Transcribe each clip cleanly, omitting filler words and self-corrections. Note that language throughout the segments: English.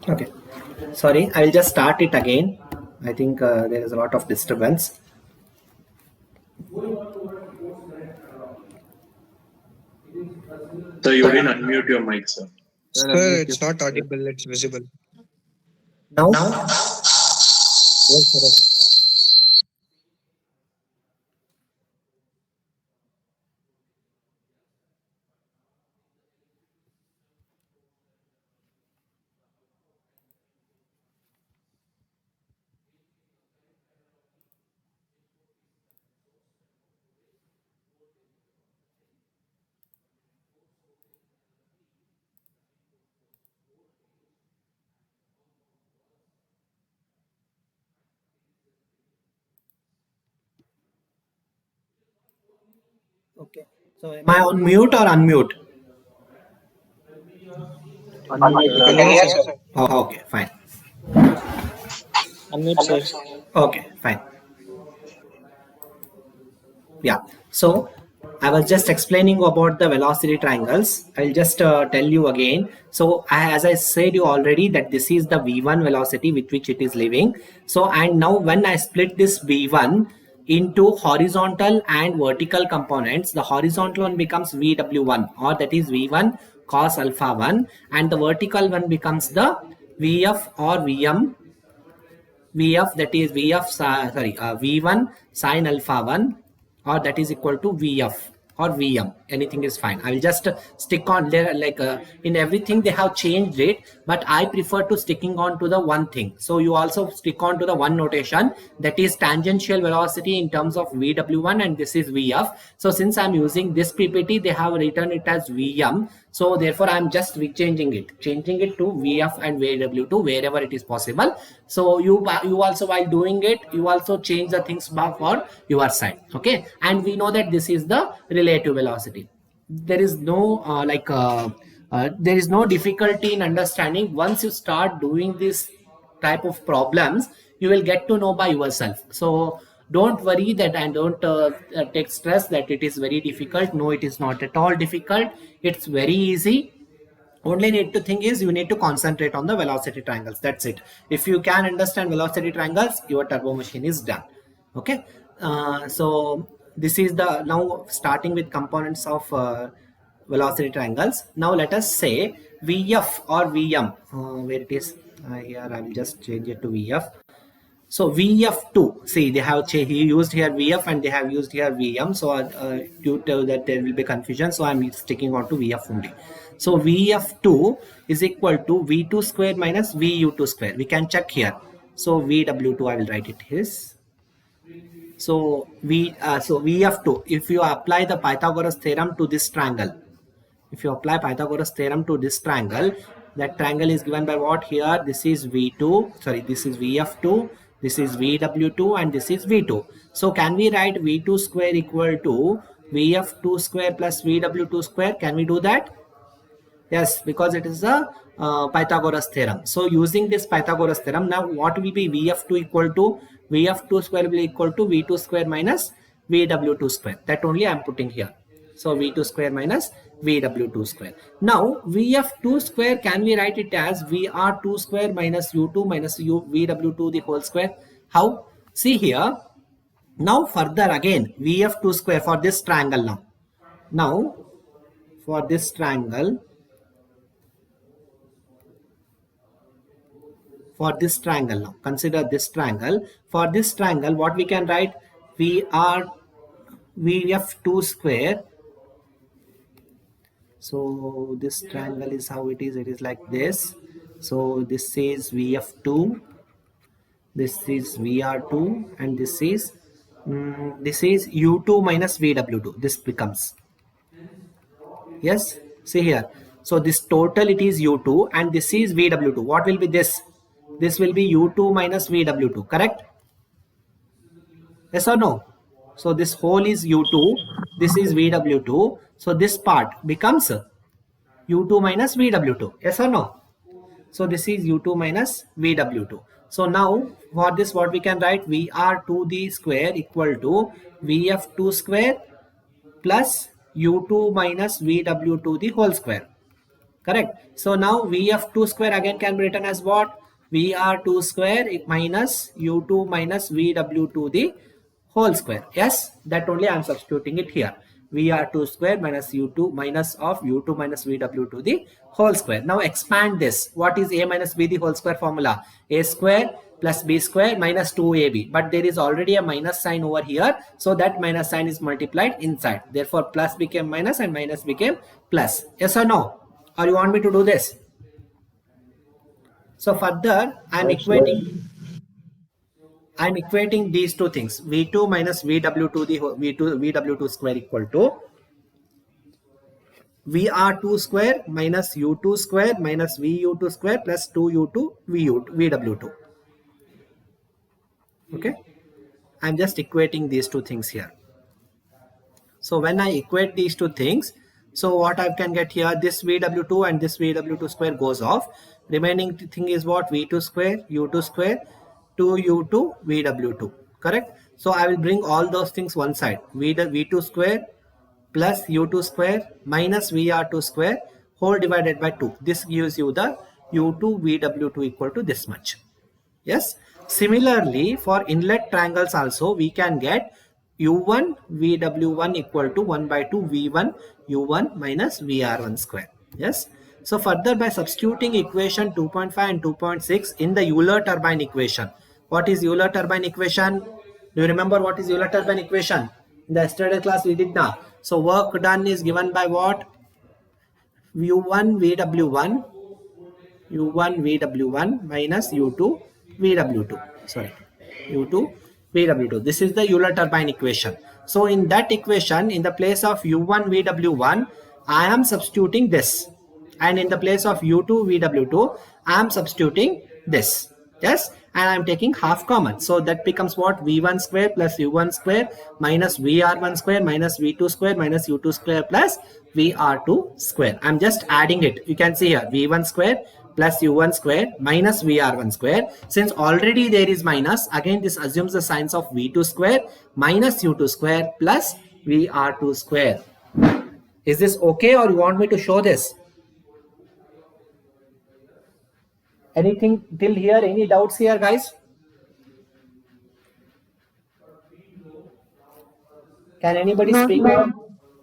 Okay, sorry, I will just start it again. I think there is a lot of disturbance. So you didn't unmute your mic, sir. Sir, it's not audible, it's visible. Now, okay. So am I on mute or unmute? You can hear, sir. Oh, okay, fine. Unmute, sir. Okay, fine. Yeah. So I was just explaining about the velocity triangles. I'll just tell you again. So as I said you already that this is the v1 velocity with which it is leaving. So and now when I split this v1 into horizontal and vertical components, the horizontal one becomes vw1 or that is v1 cos alpha 1 and the vertical one becomes the vf or vf that is v1 sine alpha 1 or that is equal to vf or vm, anything is fine. I will just stick on there like in everything they have changed it, but I prefer to sticking on to the one thing. So you also stick on to the one notation, that is tangential velocity in terms of vw1 and this is vf. So since I'm using this ppt, they have written it as vm, so therefore I'm just changing it to vf and vw2 wherever it is possible. So you also while doing it you also change the things for your side. Okay, and we know that this is the relative velocity. There is no there is no difficulty in understanding. Once you start doing this type of problems you will get to know by yourself. So don't worry that and don't take stress that it is very difficult. No, it is not at all difficult. It's very easy. Only need to think is you need to concentrate on the velocity triangles. That's it. If you can understand velocity triangles, your turbo machine is done. Okay, so this is the now starting with components of velocity triangles. Now let us say vf or vm, where it is here I will just change it to vf. So vf2, see they have used here vf and they have used here vm, so due to that there will be confusion, so I'm sticking on to vf only. So vf2 is equal to v2 square minus vu2 square. We can check here. So vw2 I will write it here. So vf2, if you apply the Pythagoras theorem to this triangle, if you apply Pythagoras theorem to this triangle, that triangle is given by what here? This is V2, sorry, this is VF2, this is VW2 and this is V2. So can we write V2 square equal to VF2 square plus VW2 square? Can we do that? Yes, because it is a Pythagoras theorem. So using this Pythagoras theorem, now what will be Vf2 equal to? Vf2 square will be equal to V2 square minus Vw2 square. That only I am putting here. So V2 square minus Vw2 square. Now Vf2 square, can we write it as Vr2 square minus U2 minus Vw2 the whole square? How? See here. Now further again Vf2 square for this triangle now. Now for this triangle, now consider this triangle. For this triangle what we can write? Vf2 square. So this triangle is how it is like this. So this is vf2, this is vr2 and this is u2 minus vw2. This becomes, yes, see here. So this total it is u2 and this is vw2. What will be this? This will be u2 minus vw2, correct? Yes or no? So this whole is u2, this is vw2. So this part becomes u2 minus vw2. Yes or no? So this is U2 minus VW2. So now for this, what we can write, VR to the square equal to VF2 square plus U2 minus VW2 the whole square. Correct. So now Vf2 square again can be written as what? Vr2 square minus U2 minus Vw2 the whole square. Yes, that only I am substituting it here. Vr2 square minus U2 minus of U2 minus Vw2 the whole square. Now expand this. What is A minus B the whole square formula? A square plus B square minus 2AB. But there is already a minus sign over here. So that minus sign is multiplied inside. Therefore plus became minus and minus became plus. Yes or no? Or you want me to do this? So further, I'm equating these two things. V2 minus VW2 the VW2 square equal to VR2 square minus U2 square minus VU2 square plus 2U2 VW2. Okay, I'm just equating these two things here. So when I equate these two things, so what I can get here, this VW2 and this VW2 square goes off. Remaining thing is what? V2 square, U2 square, 2U2, VW2. Correct? So I will bring all those things one side. V2 square plus U2 square minus VR2 square whole divided by 2. This gives you the U2 VW2 equal to this much. Yes. Similarly, for inlet triangles also we can get U1 VW1 equal to 1 by 2 V1 U1 minus VR1 square. Yes. So further, by substituting equation 2.5 and 2.6 in the Euler turbine equation. What is Euler turbine equation? Do you remember what is Euler turbine equation? In the yesterday class we did now. So work done is given by what? U1 VW1 VW1 minus U2 VW2. Sorry, U2 VW2. This is the Euler turbine equation. So in that equation, in the place of U1 VW1, I am substituting this. And in the place of U2 VW2, I am substituting this. Yes. And I am taking half common. So that becomes what? V1 square plus U1 square minus VR1 square minus V2 square minus U2 square plus VR2 square. I am just adding it. You can see here V1 square plus U1 square minus VR1 square. Since already there is minus, again this assumes the signs of V2 square minus U2 square plus VR2 square. Is this okay, or you want me to show this? Anything till here? Any doubts here, guys? Can anybody speak?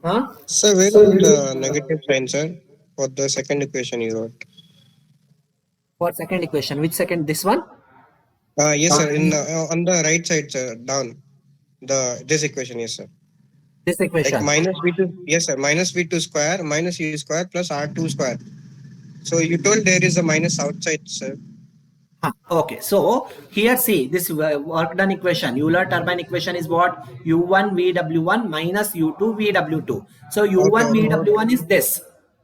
Huh? Sir, where is the negative sign, sir, for the second equation you wrote? For second equation, which second? This one? Yes, sir. In on the right side, sir, down. This equation, yes, sir. This equation. Like minus V2, yes, sir. Minus V2 square minus U square plus R2 square. So you told there is a minus outside, sir. Okay, so here see this work done equation. Euler turbine equation is what? U1 VW1 minus U2 VW2. So U1 VW1 is this.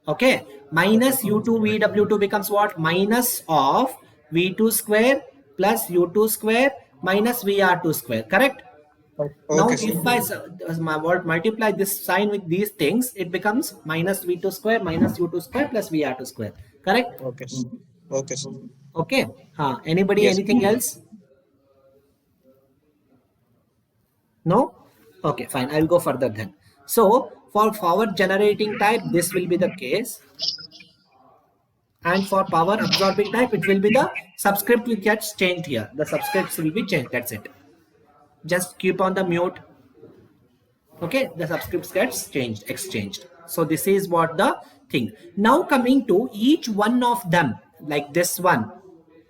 Okay, minus U2 VW2 becomes what? Minus of V2 square plus U2 square minus VR2 square. Correct? Okay, now sir. if I multiply this sign with these things, it becomes minus V2 square minus U2 square plus VR2 square. Correct? Okay, sir. Okay, sir. Okay. Anybody? Yes. Anything else? No? Okay, fine. I'll go further then. So for power generating type, this will be the case. And for power absorbing type, it will be the subscript which gets changed here. The subscripts will be changed. That's it. Just keep on the mute. Okay, the subscripts gets exchanged. So this is what the thing. Now coming to each one of them, like this one,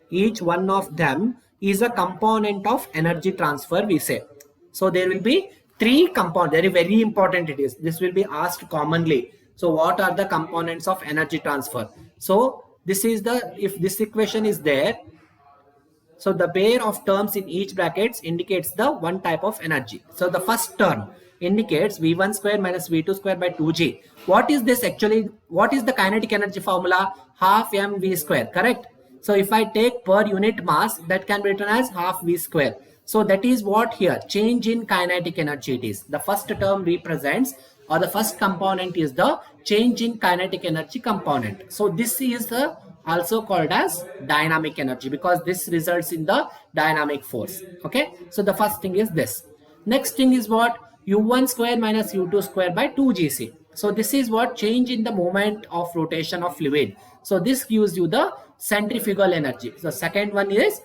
each one of them is a component of energy transfer, we say. So there will be three components. Very, very important it is. This will be asked commonly. So what are the components of energy transfer? So this is the, if this equation is there, so the pair of terms in each brackets indicates the one type of energy. So the first term indicates V1 square minus V2 square by 2G. What is this actually? What is the kinetic energy formula? Half mv square, correct? So if I take per unit mass, that can be written as half v square. So that is what here change in kinetic energy it is. The first term represents, or the first component is the change in kinetic energy component. So this is the also called as dynamic energy, because this results in the dynamic force. Okay, so the first thing is this. Next thing is what? U1 square minus U2 square by 2gc. So this is what? Change in the moment of rotation of fluid. So this gives you the centrifugal energy. The second one is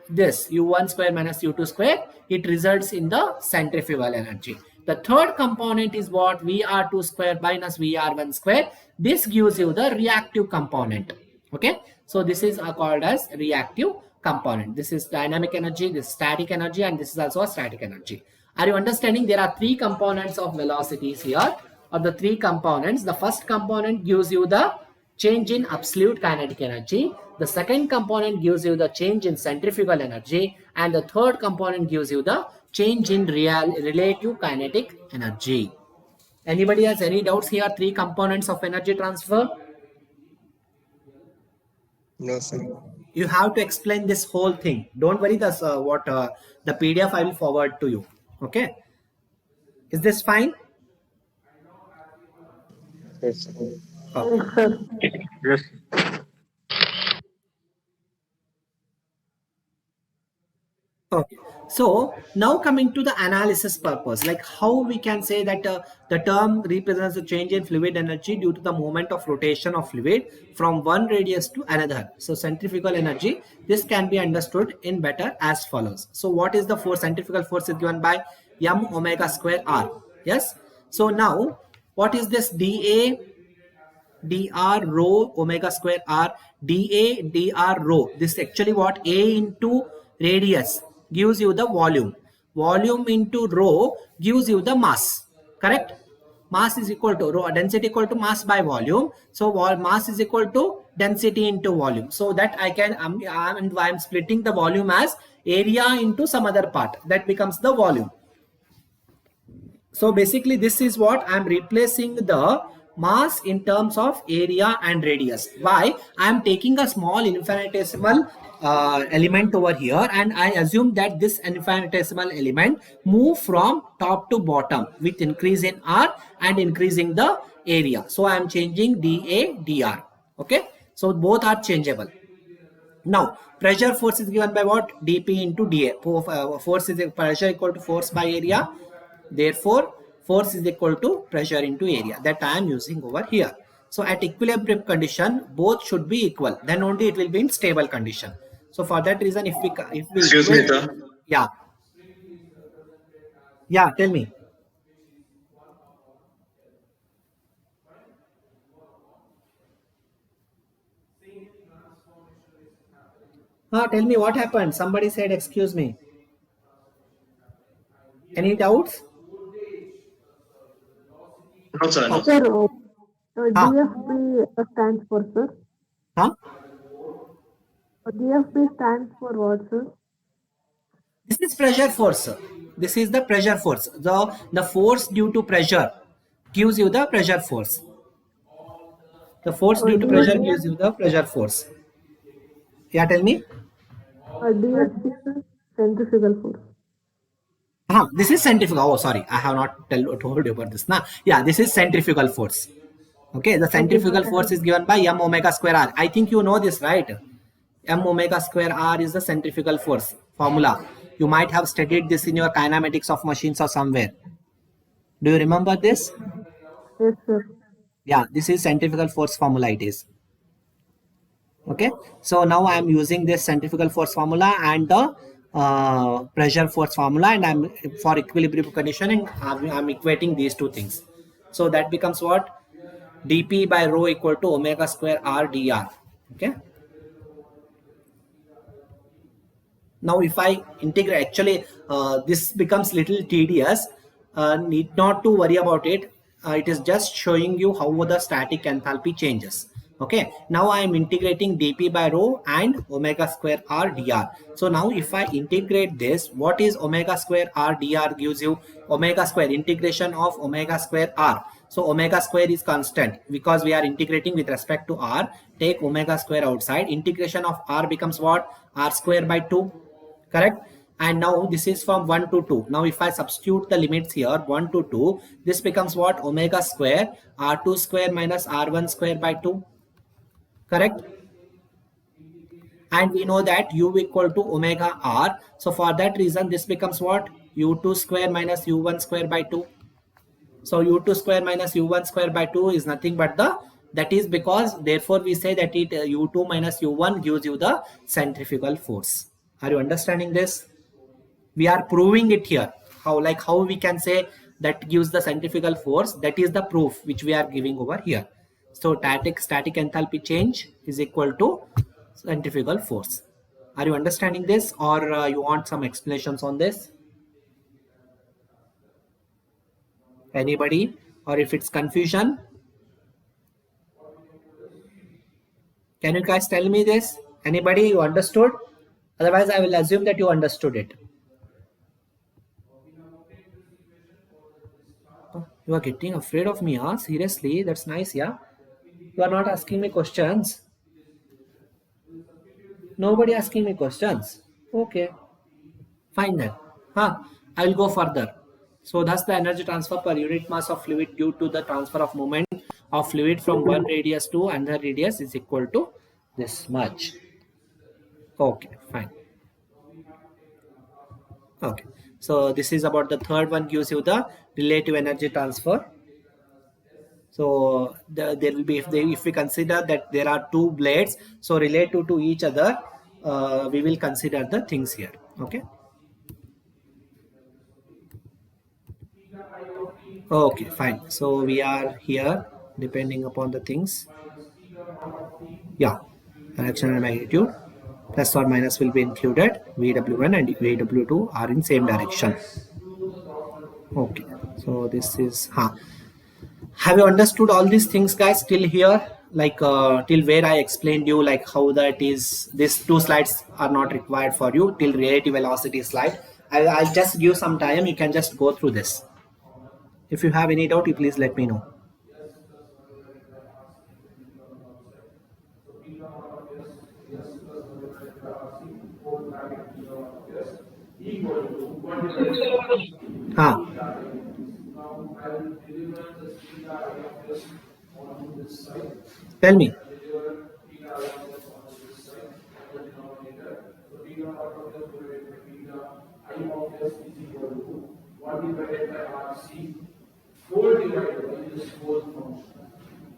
this u1 square minus u2 square. It results in the centrifugal energy. The third component is what? Vr2 square minus Vr1 square. This gives you the reactive component. Okay, so this is called as reactive component. This is dynamic energy, this is static energy, and this is also a static energy. Are you understanding? There are three components of velocities here, or the three components. The first component gives you the change in absolute kinetic energy. The second component gives you the change in centrifugal energy, and the third component gives you the change in relative kinetic energy. Anybody has any doubts here? Three components of energy transfer. No, sir. You have to explain this whole thing. Don't worry, the PDF I will forward to you. Okay, is this fine? Yes, sir. Okay. Yes. Okay, so now coming to the analysis purpose, like how we can say that the term represents a change in fluid energy due to the moment of rotation of fluid from one radius to another. So centrifugal energy, this can be understood in better as follows. So what is the force? Centrifugal force is given by m omega square r. Yes. So now what is this? dA dr rho omega square r, dA dr rho. This is actually what? A into radius gives you the volume. Volume into rho gives you the mass. Correct? Mass is equal to rho, density equal to mass by volume. So mass is equal to density into volume. So that I can, I'm splitting the volume as area into some other part. That becomes the volume. So basically this is what I'm replacing the mass in terms of area and radius. Why? I'm taking a small infinitesimal element over here, and I assume that this infinitesimal element move from top to bottom with increase in r and increasing the area. So I am changing dA dr. Okay, so both are changeable. Now pressure force is given by what? dP into dA. Force is pressure equal to force by area. Therefore force is equal to pressure into area, that I am using over here. So at equilibrium condition both should be equal, then only it will be in stable condition. So for that reason, if we Excuse me, sir. yeah, tell me. Tell me what happened. Somebody said excuse me. Any doubts? No, sir. No. Sir, Huh? DFB stands for, sir. Huh? DFB stands for what, sir? This is pressure force, sir. This is the pressure force. The force due to pressure gives you the pressure force. The force due to pressure gives you the pressure force. Yeah, tell me. DFB is centrifugal force. This is centrifugal. Oh, sorry, I have not told you about this. Nah, yeah, this is centrifugal force. Okay, the centrifugal force is given by m omega square r. I think you know this, right? M omega square r is the centrifugal force formula. You might have studied this in your kinematics of machines or somewhere. Do you remember this? Yes, sir. Yeah, this is centrifugal force formula. It is. Okay, so now I am using this centrifugal force formula and the pressure force formula, and I'm for equilibrium conditioning I'm equating these two things. So that becomes what? dP by rho equal to omega square r dr. Okay, now if I integrate, actually this becomes little tedious. Need not to worry about it. It is just showing you how the static enthalpy changes. Okay, now I am integrating dP by rho and omega square r dr. So now if I integrate this, what is omega square r dr? Gives you omega square, integration of omega square r. So omega square is constant because we are integrating with respect to r. Take omega square outside, integration of r becomes what? R square by 2. Correct? And now this is from 1 to 2. Now if I substitute the limits here, 1 to 2, this becomes what? Omega square r2 square minus r1 square by 2. Correct? and we know that u equal to omega r. So for that reason, this becomes what? u2 square minus u1 square by 2. So u2 square minus u1 square by 2 is nothing but that is because, therefore we say that it u2 minus u1 gives you the centrifugal force. Are you understanding this? We are proving it here. How we can say that gives the centrifugal force? That is the proof which we are giving over here. So static enthalpy change is equal to centrifugal force. Are you understanding this, or you want some explanations on this? Anybody? Or if it's confusion, can you guys tell me this? Anybody, you understood? Otherwise I will assume that you understood it. Oh, you are getting afraid of me, huh? Seriously, that's nice, yeah? You are not asking me questions. Nobody asking me questions. Okay, fine then. I will go further. So thus the energy transfer per unit mass of fluid due to the transfer of moment of fluid from one radius to another radius is equal to this much. Okay, fine. Okay, so this is about the third one, gives you the relative energy transfer. So there will be, if we consider that there are two blades, so relative to each other, we will consider the things here. Okay. Okay, fine. So we are here depending upon the things. Yeah, direction and magnitude plus or minus will be included. VW1 and VW2 are in same direction. Okay, so this is have you understood all these things, guys, till here? Like till where I explained you like how that is. These two slides are not required for you till relative velocity slide. I'll just give some time. You can just go through this. If you have any doubt, you please let me know. Tell me.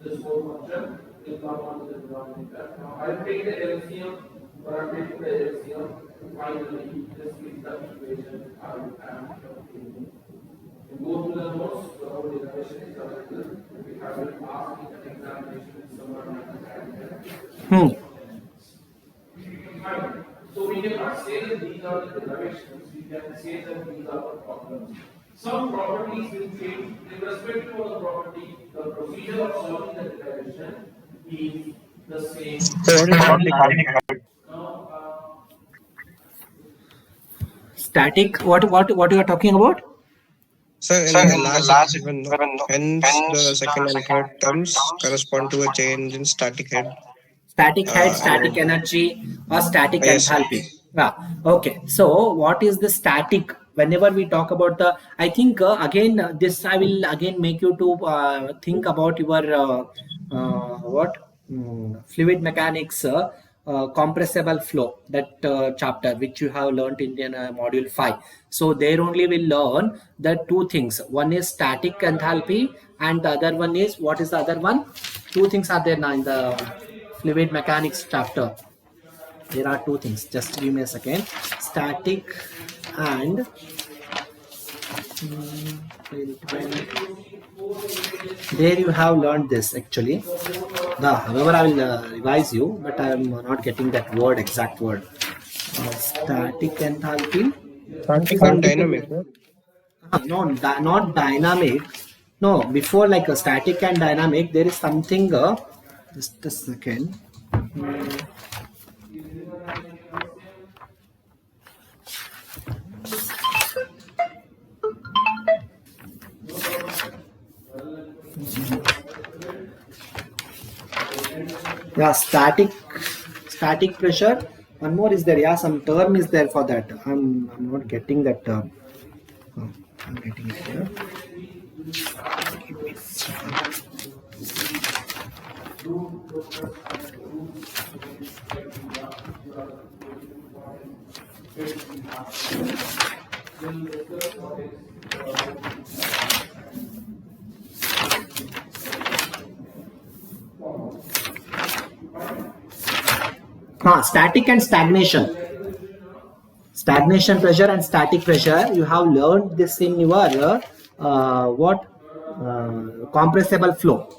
This whole function will come on to the denominator. Now I'll take the LCM, or I'll take the LCM. Finally, this is the equation I am obtaining. You go to the notes, the whole derivation is available. We have been asked in an examination somewhere like that. So we cannot say that these are the derivations, we can say that these are the problems. Some properties will change irrespective of the property. The procedure of solving the derivation is the same. Static. What you are talking about? So in the last given, hence the second and third terms correspond to a change in static head. Static head, static energy, or static enthalpy. Yeah. Okay. So what is the static? Whenever we talk about the, I think again this I will again make you to think about your fluid mechanics compressible flow, that chapter which you have learned in module 5. So there only will learn the two things. One is static enthalpy and the other one is, what is the other one? Two things are there now in the fluid mechanics chapter. There are two things. Just give me a second. Static and there you have learned this actually. However, I will revise you, but I am not getting that word, exact word. Static enthalpy. Static and dynamic. No, not dynamic. No, before like a static and dynamic, there is something. Just a second. Yeah, static pressure. One more is there. Yeah, some term is there for that. I'm not getting that term. Oh, I'm getting it here. Give me a second. We'll discuss what is static and stagnation. Stagnation pressure and static pressure. You have learned this in your compressible flow.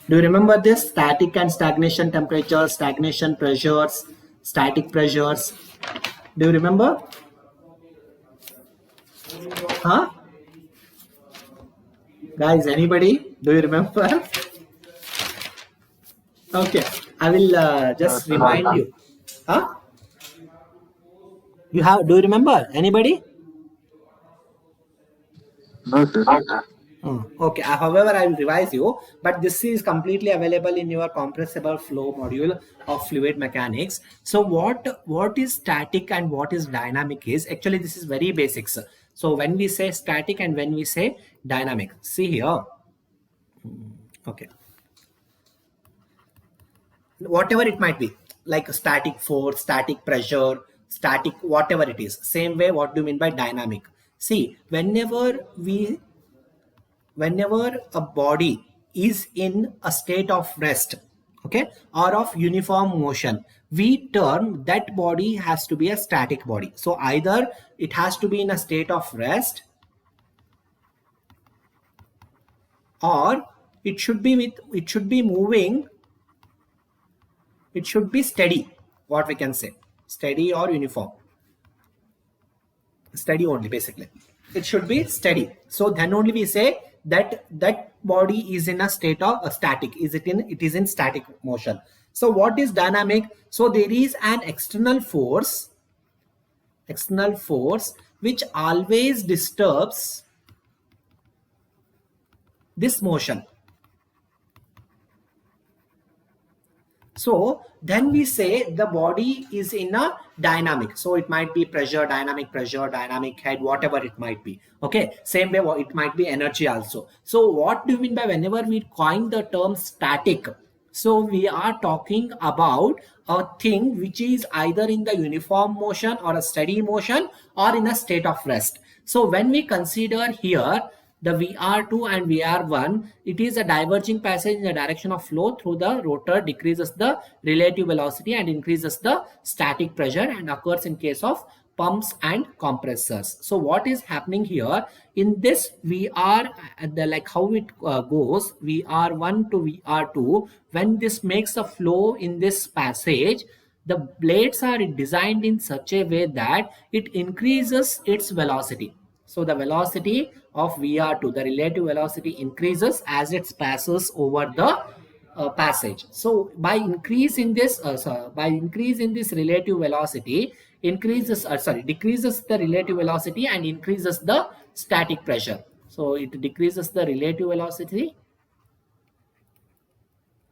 Do you remember this? Static and stagnation temperatures, stagnation pressures, static pressures. Do you remember? Huh? Guys, anybody? Do you remember? Okay, I will just remind you. Huh? You have? Do you remember? Anybody? No, sir. Okay. However, I will revise you, but this is completely available in your compressible flow module of fluid mechanics. So, what is static and what is dynamic is actually this is very basics. So, when we say static and when we say dynamic, see here. Okay. Whatever it might be, like static force, static pressure, static whatever it is. Same way, what do you mean by dynamic? See, whenever a body is in a state of rest, okay, or of uniform motion, we term that body has to be a static body. So either it has to be in a state of rest, or it should be moving. It should be steady, what we can say, steady or uniform. Steady only, basically. It should be steady. So then only we say that that body is in a state of a static. It is in static motion. So what is dynamic? So there is an external force which always disturbs this motion. So then we say the body is in a dynamic. So it might be pressure, dynamic head, whatever it might be. Okay. Same way it might be energy also. So what do you mean by whenever we coin the term static? So we are talking about a thing which is either in the uniform motion or a steady motion or in a state of rest. So when we consider here the VR2 and VR1, it is a diverging passage in the direction of flow through the rotor, decreases the relative velocity and increases the static pressure, and occurs in case of pumps and compressors. So what is happening here in this VR, like how it goes, VR1 to VR2, when this makes a flow in this passage, the blades are designed in such a way that it increases its velocity. So the velocity of VR2, the relative velocity increases as it passes over the passage. So by increase in this relative velocity, decreases the relative velocity and increases the static pressure. So it decreases the relative velocity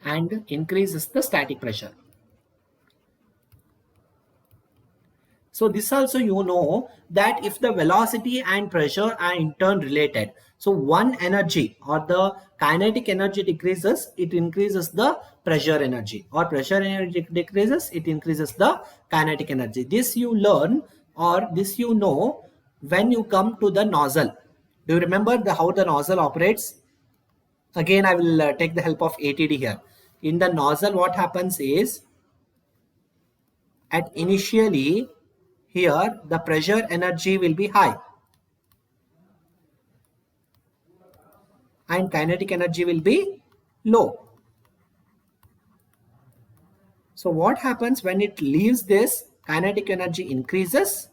and increases the static pressure. So this also you know that if the velocity and pressure are in turn related, so one energy or the kinetic energy decreases, it increases the pressure energy, or pressure energy decreases, it increases the kinetic energy. This you learn, or this you know when you come to the nozzle. Do you remember how the nozzle operates? Again, I will take the help of ATD here. In the nozzle, what happens is, at initially, here the pressure energy will be high and kinetic energy will be low. So what happens when it leaves this? Kinetic energy increases,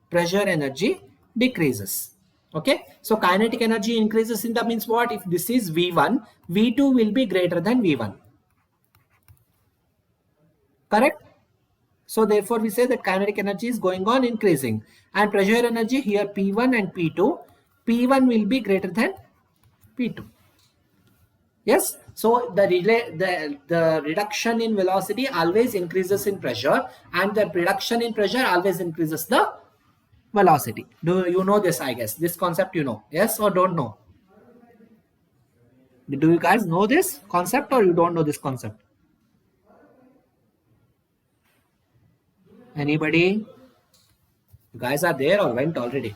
pressure energy decreases. Okay, so kinetic energy increases in the means what? If this is V1, V2 will be greater than V1. Correct? So therefore we say that kinetic energy is going on increasing, and pressure energy here P1 and P2, P1 will be greater than P2. Yes. So the reduction in velocity always increases in pressure, and the reduction in pressure always increases the velocity. Do you know this? I guess this concept you know. Yes or don't know? Do you guys know this concept or you don't know this concept? Anybody? You guys are there or went already?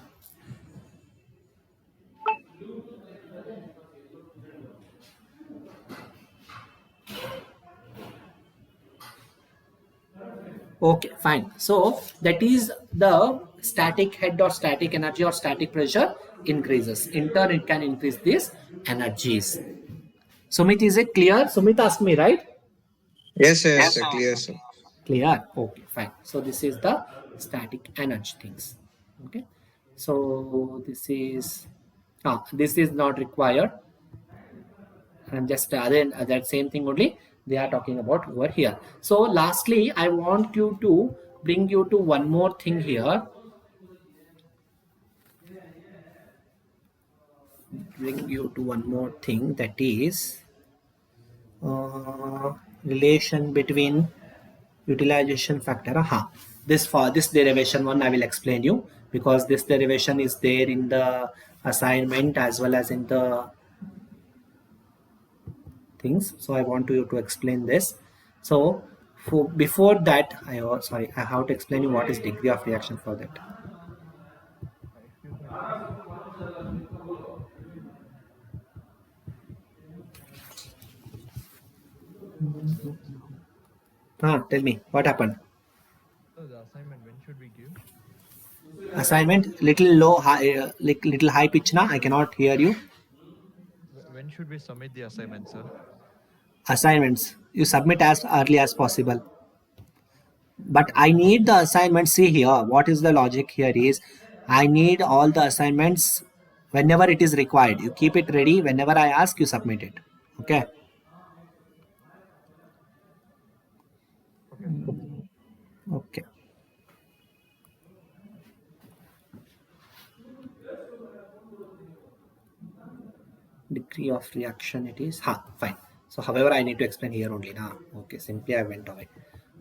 Okay, fine. So that is the static head or static energy or static pressure increases. In turn, it can increase these energies. Sumit, is it clear? Sumit asked me, right? Yes, yes, sir. Clear, sir. Clear. Okay, fine. So this is the static energy things. Okay. So this is not required. And just again that same thing only they are talking about over here. So lastly, I want you to bring you to one more thing here. Bring you to one more thing, that is relation between utilization factor. This derivation one I will explain you, because this derivation is there in the assignment as well as in the things. So I want you to explain this. So before that, I have to explain you what is degree of reaction for that. Tell me what happened. So the assignment, when should we give? Assignment little low, high, little high pitch. I cannot hear you. When should we submit the assignment, sir? Assignments you submit as early as possible. But I need the assignment. See here, what is the logic here is, I need all the assignments whenever it is required. You keep it ready. Whenever I ask, you submit it. Okay. Okay. Degree of reaction it is. Fine. So however, I need to explain here only now. Okay, simply I went away.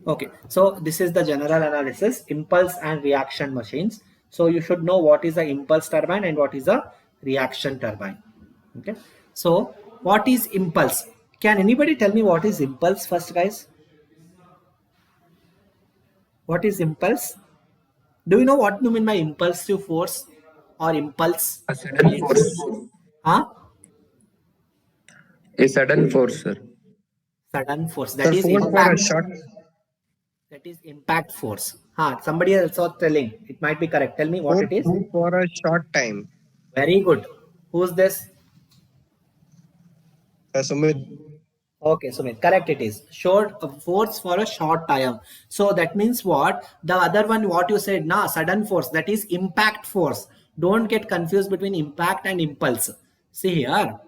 Okay, so this is the general analysis, impulse and reaction machines. So you should know what is the impulse turbine and what is a reaction turbine. Okay, so what is impulse? Can anybody tell me what is impulse first, guys? What is impulse? Do you know what you mean by impulsive force or impulse? A sudden force. A sudden force, sir. Sudden force. The That is force for a impact. short. That is impact force. Somebody else was telling. It might be correct. Tell me what Force it is. for a short time. Very good. Who's this? Sumit. Okay, Sumit. Correct. It is short force for a short time. So that means what? The other one, what you said, sudden force. That is impact force. Don't get confused between impact and impulse. See here.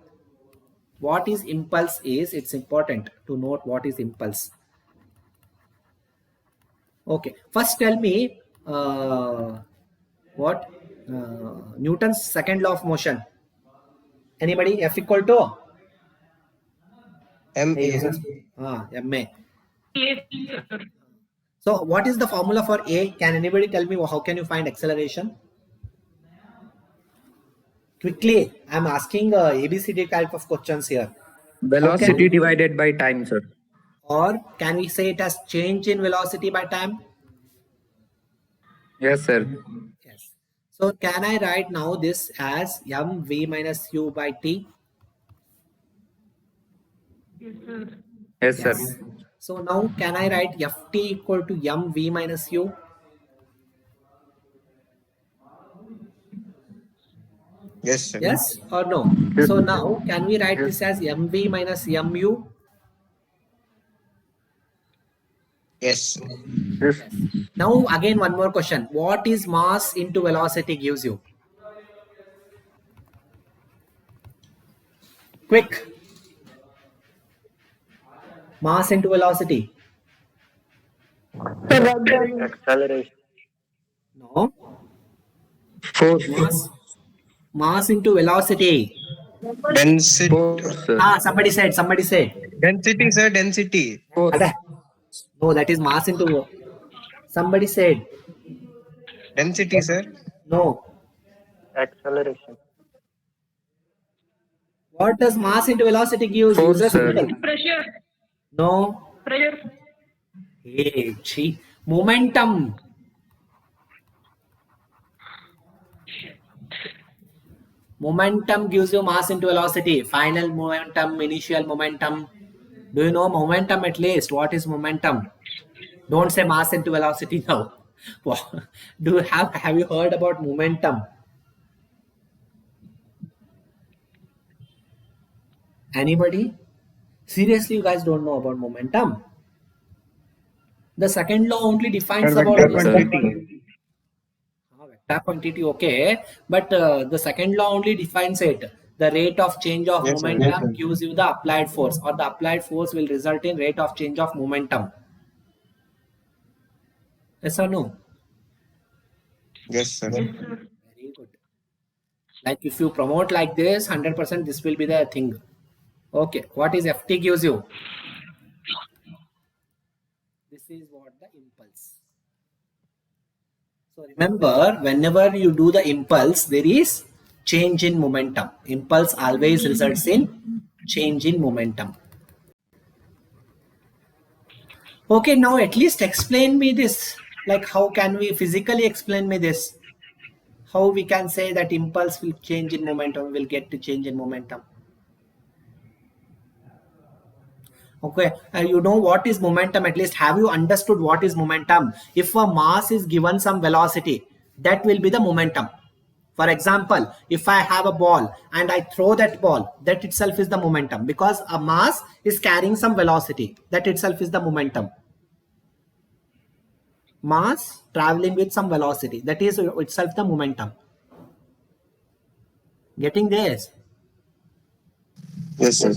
What is impulse is, it's important to note what is impulse. Okay, first tell me what Newton's second law of motion. Anybody? F equal to MA. ma. So what is the formula for A? Can anybody tell me how can you find acceleration? Quickly, I'm asking ABCD type of questions here. Velocity divided by time, sir. Or can we say it as change in velocity by time? Yes, sir. Yes. So can I write now this as mv minus u by t? Yes, sir. So now can I write ft equal to mv minus u? Yes, sir. Yes or no? So now can we write this as mv minus mu? Yes. Yes. Now again one more question. What is mass into velocity gives you? Quick. Mass into velocity. Acceleration. No. Force. Mass into velocity. Density. Force, sir. Somebody said. Density, sir. Density. Force. No, that is mass into. Somebody said. Density, sir. No. Acceleration. What does mass into velocity give? Force, Users sir. middle. Pressure. No. Pressure. Hey, momentum. Momentum gives you mass into velocity. Final momentum, initial momentum. Do you know momentum at least? What is momentum? Don't say mass into velocity now. Do you have you heard about momentum? Anybody? Seriously, you guys don't know about momentum? The second law only defines Sir, about vector this. quantity. Vector quantity, okay, but the second law only defines it. The rate of change of Yes, sir. momentum gives you the applied force, or the applied force will result in rate of change of momentum. Yes or no? Yes, sir. Very good. Like if you promote like this, 100% this will be the thing. Okay, what is Ft gives you? This is what the impulse. So remember, whenever you do the impulse, there is change in momentum. Impulse always results in change in momentum. Okay, now at least explain me this. Like how can we physically explain me this? How we can say that impulse will change in momentum, will get to change in momentum. Okay, you know what is momentum, at least have you understood what is momentum? If a mass is given some velocity, that will be the momentum. For example, if I have a ball and I throw that ball, that itself is the momentum, because a mass is carrying some velocity. That itself is the momentum. Mass traveling with some velocity, that is itself the momentum. Getting this? Yes, sir.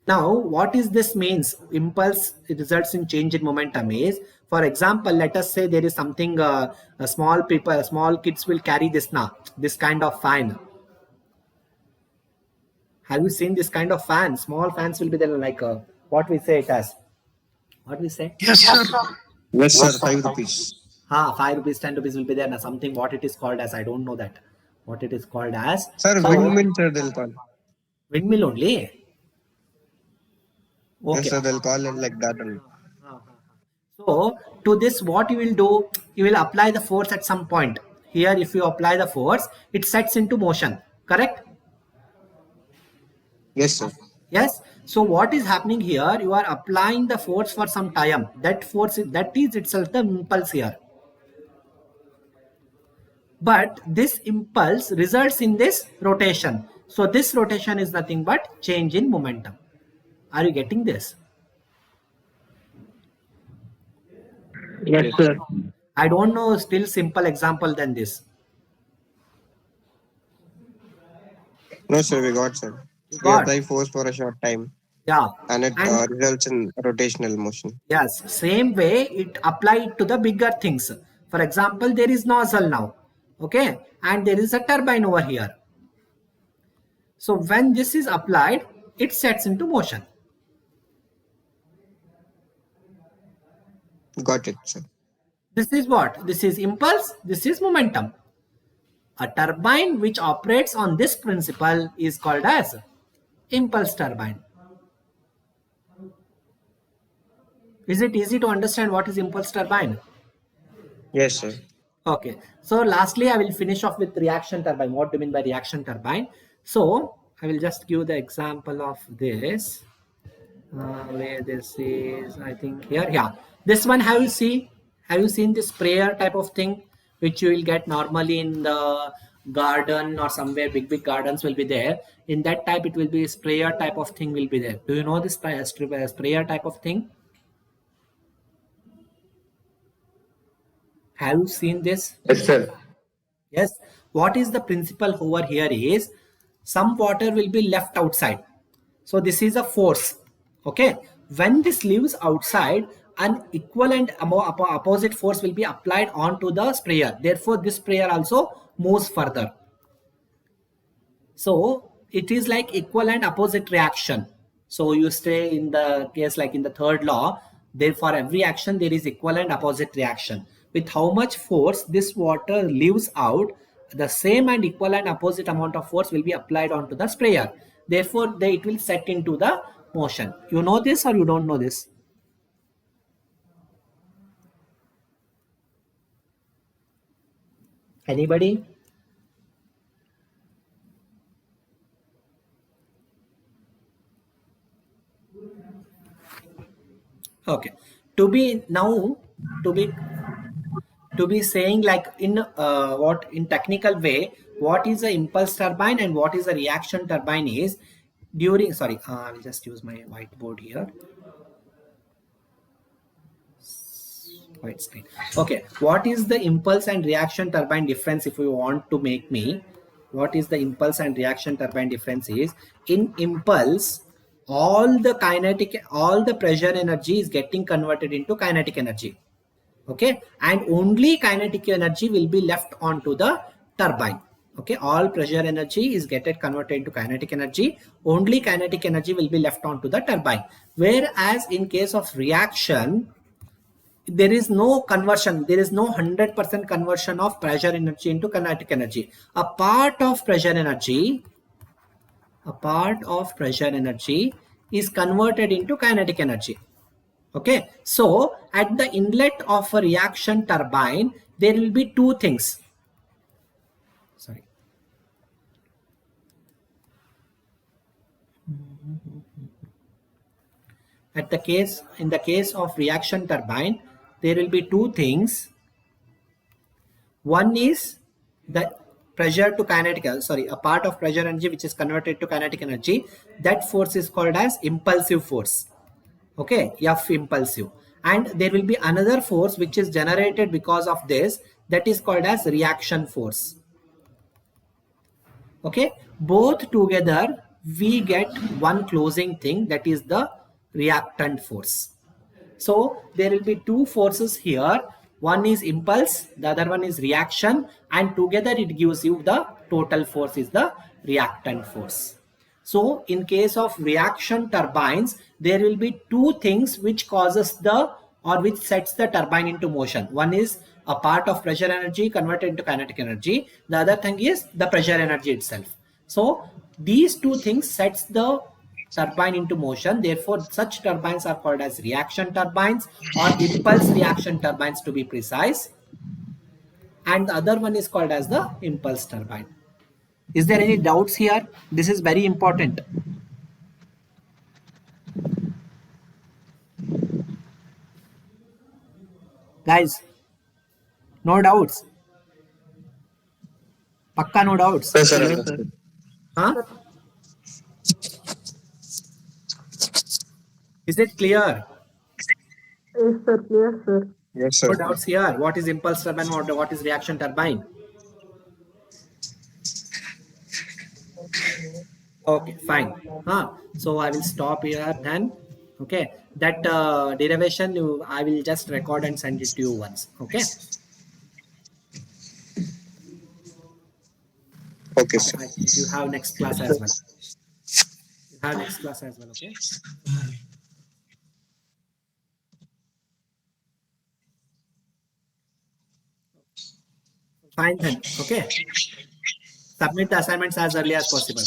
Now, what is this means? Impulse results in change in momentum is, for example, let us say there is something, a small people, small kids will carry this now, this kind of fan. Have you seen this kind of fan? Small fans will be there, like what we say it as. What we say? Yes, sir. Yes, sir. 5 rupees. 5 rupees, 10 rupees will be there. Now something what it is called as, I don't know that. What it is called as. Sir, So, windmill, sir, they'll call. windmill only. Yes, Okay. sir, they'll call it like that only. So to this, what you will do, you will apply the force at some point. Here, if you apply the force, it sets into motion. Correct? Yes, sir. Yes. So what is happening here? You are applying the force for some time. That force, that is itself the impulse here. But this impulse results in this rotation. So this rotation is nothing but change in momentum. Are you getting this? Yes, sir. I don't know still simple example than this. No, sir, we got, sir. You We got? apply force for a short time Yeah. and it And results in rotational motion. yes, same way it applied to the bigger things. For example, there is nozzle now. Okay. And there is a turbine over here. So when this is applied, it sets into motion. Got it, sir. This is what? This is impulse. This is momentum. A turbine which operates on this principle is called as impulse turbine. Is it easy to understand what is impulse turbine? Yes, sir. Okay. So lastly, I will finish off with reaction turbine. What do you mean by reaction turbine? So I will just give the example of this. Where this is, I think here. Yeah. This one, have you seen this sprayer type of thing, which you will get normally in the garden or somewhere, big gardens will be there. In that type, it will be sprayer type of thing will be there. Do you know this sprayer type of thing? Have you seen this? Yes, sir. Yes. What is the principle over here is some water will be left outside. So this is a force. Okay. When this leaves outside, an equivalent opposite force will be applied onto the sprayer. Therefore, this sprayer also moves further. So it is like equal and opposite reaction. So you stay in the case like in the third law, therefore every action there is equal and opposite reaction. With how much force this water leaves out, the same and equal and opposite amount of force will be applied onto the sprayer. Therefore, it will set into the motion. You know this or you don't know this? Anybody? Okay. To be saying like in what in technical way, what is the impulse turbine and what is the reaction turbine is during, sorry, I will just use my whiteboard here. White screen. Okay, what is the impulse and reaction turbine difference? If you want to make me, what is the impulse and reaction turbine difference is, in impulse all the pressure energy is getting converted into kinetic energy. Okay, and only kinetic energy will be left onto the turbine. Okay, all pressure energy is converted into kinetic energy, only kinetic energy will be left onto the turbine. Whereas in case of reaction, there is no conversion, there is no 100% conversion of pressure energy into kinetic energy. A part of pressure energy is converted into kinetic energy. Okay, so at the inlet of a reaction turbine, there will be two things. Sorry. In the case of reaction turbine, there will be two things. One is the pressure to kinetic, a part of pressure energy which is converted to kinetic energy. That force is called as impulsive force. Okay, F impulsive. And there will be another force which is generated because of this, that is called as reaction force. Okay, both together we get one closing thing, that is the reactant force. So there will be two forces here. One is impulse, the other one is reaction, and together it gives you the total force is the reactant force. So in case of reaction turbines, there will be two things which causes which sets the turbine into motion. One is a part of pressure energy converted into kinetic energy. The other thing is the pressure energy itself. So these two things sets the turbine into motion. Therefore, such turbines are called as reaction turbines or impulse reaction turbines to be precise. And the other one is called as the impulse turbine. Is there any doubts here? This is very important. Guys, no doubts. Pakka no doubts. Yes, sir. Huh? Is it clear? Yes, sir. Clear, sir. Yes, No sir. doubts here. What is impulse turbine? What is reaction turbine? Okay, fine. So I will stop here then. Okay, that derivation I will just record and send it to you once. Okay. Okay, sir. I think you have next class as well. You have next class as well. Okay. Fine then. Okay. Submit the assignments as early as possible.